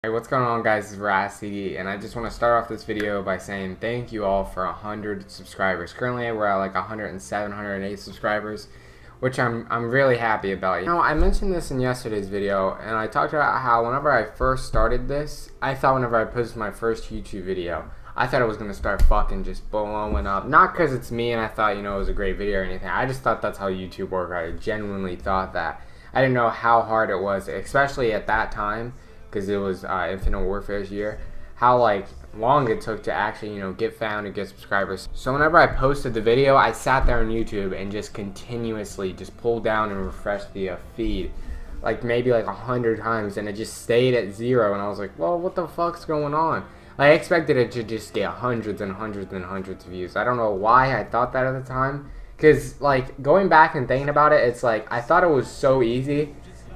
Hey, what's going on, guys? This is Veracity, and I just want to start off this video by saying thank you all for 100 subscribers. Currently, we're at like 107, 108 subscribers, which I'm really happy about. You know, I mentioned this in yesterday's video, and I talked about how whenever I first started this, I thought whenever I posted my first YouTube video, I thought it was going to start fucking just blowing up. Not because it's me and I thought, you know, it was a great video or anything. I just thought that's how YouTube worked. I genuinely thought that. I didn't know how hard it was, especially at that time, because it was Infinite Warfare's year, how like long it took to actually, you know, get found and get subscribers. So whenever I posted the video, I sat there on YouTube and just continuously just pulled down and refreshed the feed like maybe like 100 times, and it just stayed at 0, and I was like, well, what the fuck's going on? I expected it to just get hundreds and hundreds and hundreds of views. I don't know why I thought that at the time, because like going back and thinking about it, it's like I thought it was so easy.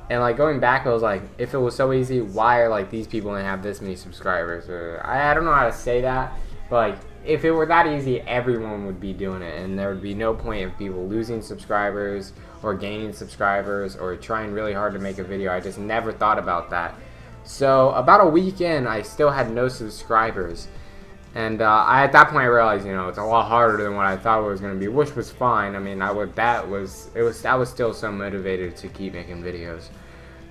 And like going back, I was like, if it was so easy, why are like these people didn't have this many subscribers? Or I don't know how to say that, but like if it were that easy, everyone would be doing it, and there would be no point of people losing subscribers or gaining subscribers or trying really hard to make a video. I just never thought about that. So about a week in, I still had no subscribers, and at that point I realized, you know, it's a lot harder than what I thought it was going to be, which was fine. I mean, I was still so motivated to keep making videos.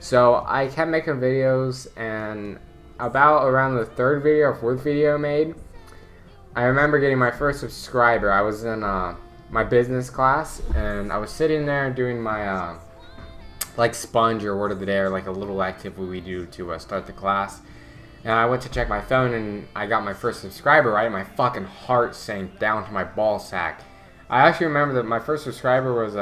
So I kept making videos, and around the third video or fourth video I made, I remember getting my first subscriber. I was in my business class, and I was sitting there doing my like sponge or word of the day, or like a little activity we do to start the class. And I went to check my phone, and I got my first subscriber, right? My fucking heart sank down to my ball sack. I actually remember that my first subscriber was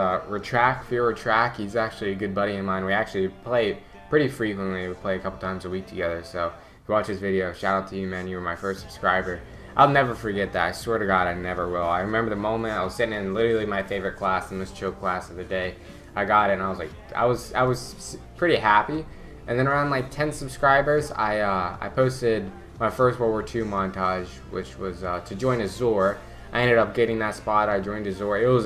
Fear Retract. He's actually a good buddy of mine. We actually play pretty frequently. We play a couple times a week together. So if you watch this video, shout out to you, man. You were my first subscriber. I'll never forget that. I swear to God, I never will. I remember the moment I was sitting in literally my favorite class, in this chill class of the day. I got it, and I was like, I was pretty happy. And then around like 10 subscribers, I posted my first World War II montage, which was to join Azor. I ended up getting that spot. I joined Azor. It was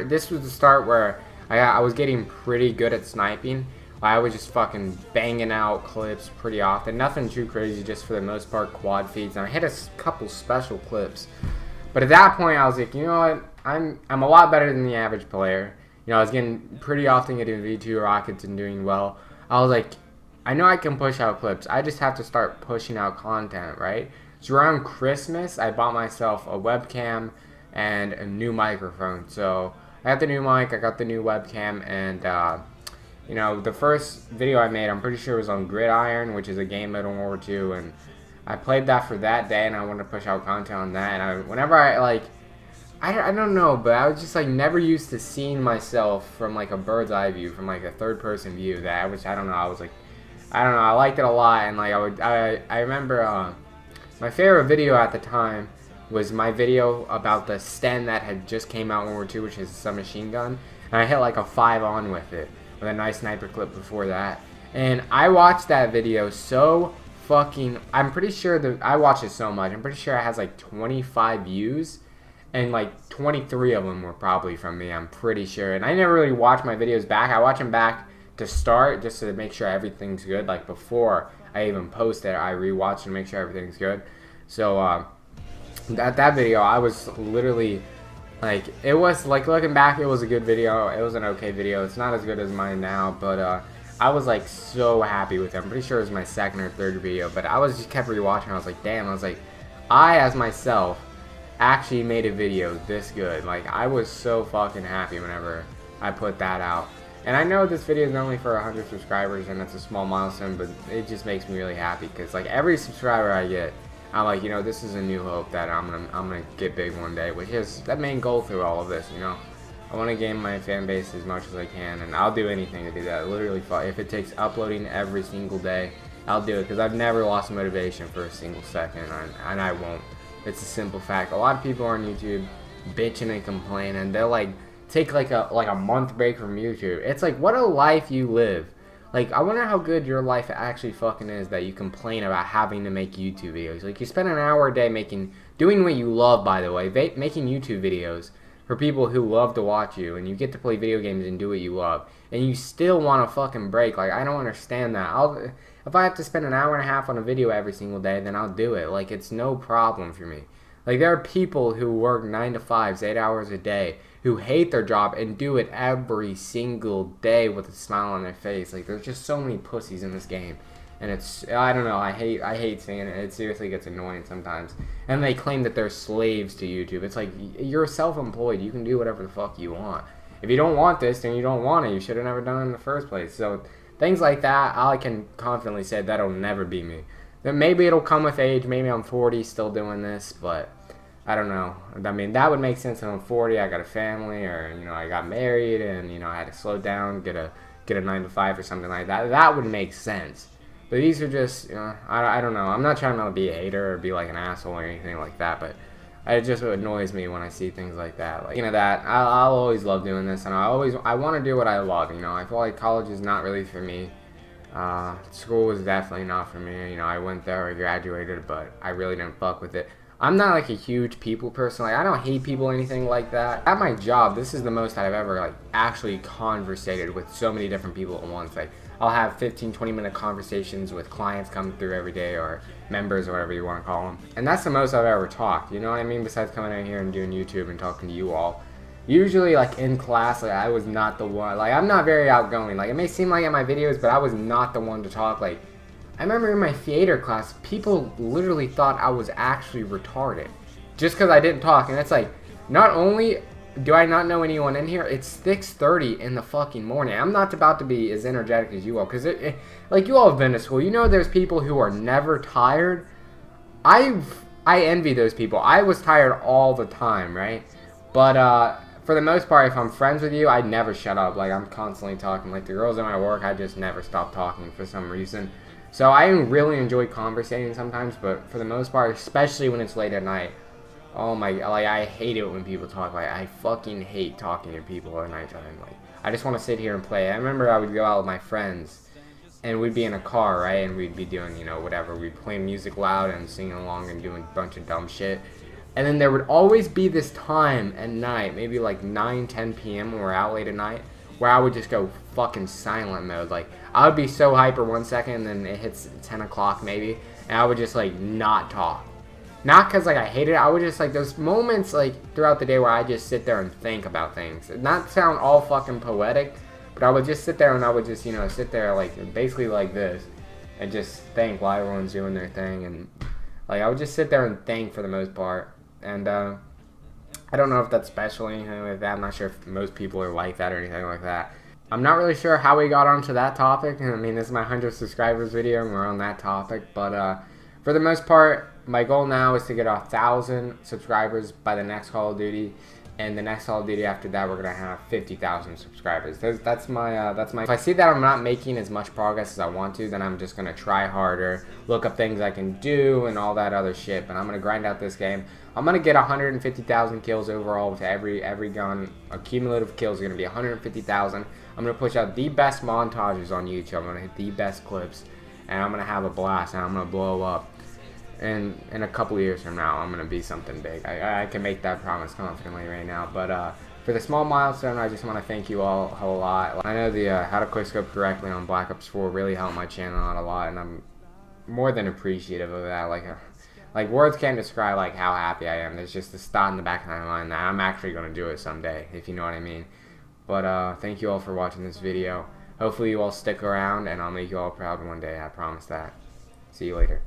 this was the start where I was getting pretty good at sniping. I was just fucking banging out clips pretty often. Nothing too crazy, just for the most part quad feeds. And I hit a couple special clips. But at that point, I was like, you know what? I'm a lot better than the average player. You know, I was getting pretty often getting V2 rockets and doing well. I was like, I know I can push out clips. I just have to start pushing out content, right? So around Christmas, I bought myself a webcam and a new microphone. So I got the new mic, I got the new webcam, and you know, the first video I made, I'm pretty sure it was on Gridiron, which is a game mode in World War II, and I played that for that day, and I wanted to push out content on that. And whenever I don't know, but I was just like never used to seeing myself from like a bird's eye view, from like a third person view. I don't know, I liked it a lot. And like I remember my favorite video at the time was my video about the Sten that had just came out in World War II, which is a submachine gun, and I hit like a 5-on with it, with a nice sniper clip before that. And I watched that video so fucking, I'm pretty sure that I watched it so much, I'm pretty sure it has like 25 views, and like 23 of them were probably from me, I'm pretty sure. And I never really watched my videos back. I watch them back to start, just to make sure everything's good. Like before I even post it, I rewatch to make sure everything's good. So that video, I was literally like, it was like, looking back, it was a good video. It was an okay video. It's not as good as mine now, but I was like so happy with it. I'm pretty sure it was my second or third video, but I was just kept rewatching. I was like, damn. I was like, I as myself actually made a video this good. Like, I was so fucking happy whenever I put that out. And I know this video is only for 100 subscribers, and it's a small milestone, but it just makes me really happy, because like every subscriber I get, I'm like, you know, this is a new hope that I'm gonna get big one day, which is the main goal through all of this. You know, I want to gain my fan base as much as I can, and I'll do anything to do that. Literally, if it takes uploading every single day, I'll do it, because I've never lost motivation for a single second, and I won't. It's a simple fact. A lot of people on YouTube bitching and complaining. They'll like take like a month break from YouTube. It's like, what a life you live. Like, I wonder how good your life actually fucking is that you complain about having to make YouTube videos. Like, you spend an hour a day doing what you love, by the way, making YouTube videos for people who love to watch you, and you get to play video games and do what you love, and you still want to fucking break. Like, I don't understand that. If I have to spend an hour and a half on a video every single day, then I'll do it. Like, it's no problem for me. Like, there are people who work 9 to 5s, 8 hours a day, who hate their job and do it every single day with a smile on their face. Like, there's just so many pussies in this game. And it's, I don't know, I hate seeing it. It seriously gets annoying sometimes. And they claim that they're slaves to YouTube. It's like, you're self-employed. You can do whatever the fuck you want. If you don't want this, then you don't want it. You should have never done it in the first place. So, things like that, I can confidently say that'll never be me. Then maybe it'll come with age. Maybe I'm 40 still doing this, but I don't know. I mean, that would make sense when I'm 40, I got a family, or, you know, I got married, and, you know, I had to slow down, get a 9 to 5 or something like that. That would make sense. But these are just, you know, I don't know. I'm not trying to be a hater or be like an asshole or anything like that, but it just annoys me when I see things like that. Like, you know, that I'll always love doing this, and I want to do what I love. You know, I feel like college is not really for me. School was definitely not for me. You know, I went there, I graduated, but I really didn't fuck with it. I'm not like a huge people person. Like, I don't hate people or anything like that. At my job, this is the most I've ever like actually conversated with so many different people at once. Like, I'll have 15-20 minute conversations with clients coming through every day, or members, or whatever you want to call them. And that's the most I've ever talked, you know what I mean? Besides coming out here and doing YouTube and talking to you all. Usually, like, in class, like, I was not the one. Like, I'm not very outgoing. Like, it may seem like in my videos, but I was not the one to talk. Like, I remember in my theater class, people literally thought I was actually retarded just because I didn't talk. And it's like, not only do I not know anyone in here, it's 6:30 in the fucking morning. I'm not about to be as energetic as you all, because like, you all have been to school. You know, there's people who are never tired. I envy those people. I was tired all the time, right? But for the most part, if I'm friends with you, I never shut up. Like, I'm constantly talking. Like, the girls at my work, I just never stop talking for some reason. So I really enjoy conversating sometimes, but for the most part, especially when it's late at night, oh my, like, I hate it when people talk. Like, I fucking hate talking to people at nighttime. Like, I just want to sit here and play. I remember I would go out with my friends, and we'd be in a car, right, and we'd be doing, you know, whatever. We'd play music loud and singing along and doing a bunch of dumb shit. And then there would always be this time at night, maybe like 9-10 p.m. when we're out late at night, where I would just go fucking silent mode. Like, I would be so hyper 1 second, and then it hits 10 o'clock maybe, and I would just, like, not talk. Not because, like, I hated it. I would just, like, those moments, like, throughout the day where I just sit there and think about things. Not sound all fucking poetic, but I would just sit there and I would just, you know, sit there, like, basically like this, and just think while everyone's doing their thing. And, like, I would just sit there and think for the most part. And, I don't know if that's special or anything like that. I'm not sure if most people are like that or anything like that. I'm not really sure how we got onto that topic. I mean, this is my 100 subscribers video, and we're on that topic. But for the most part, my goal now is to get 1,000 subscribers by the next Call of Duty. And the next Call of Duty after that, we're gonna have 50,000 subscribers. That's my. If I see that I'm not making as much progress as I want to, then I'm just gonna try harder, look up things I can do, and all that other shit. But I'm gonna grind out this game. I'm gonna get 150,000 kills overall with every gun. Cumulative kills are gonna be 150,000. I'm gonna push out the best montages on YouTube. I'm gonna hit the best clips, and I'm gonna have a blast, and I'm gonna blow up. And in a couple of years from now, I'm going to be something big. I can make that promise confidently right now. But for the small milestone, I just want to thank you all a lot. I know the how to quickscope correctly on Black Ops 4 really helped my channel out a lot, and I'm more than appreciative of that. Like words can't describe like how happy I am. There's just this thought in the back of my mind that I'm actually going to do it someday, if you know what I mean. But thank you all for watching this video. Hopefully you all stick around, and I'll make you all proud one day. I promise that. See you later.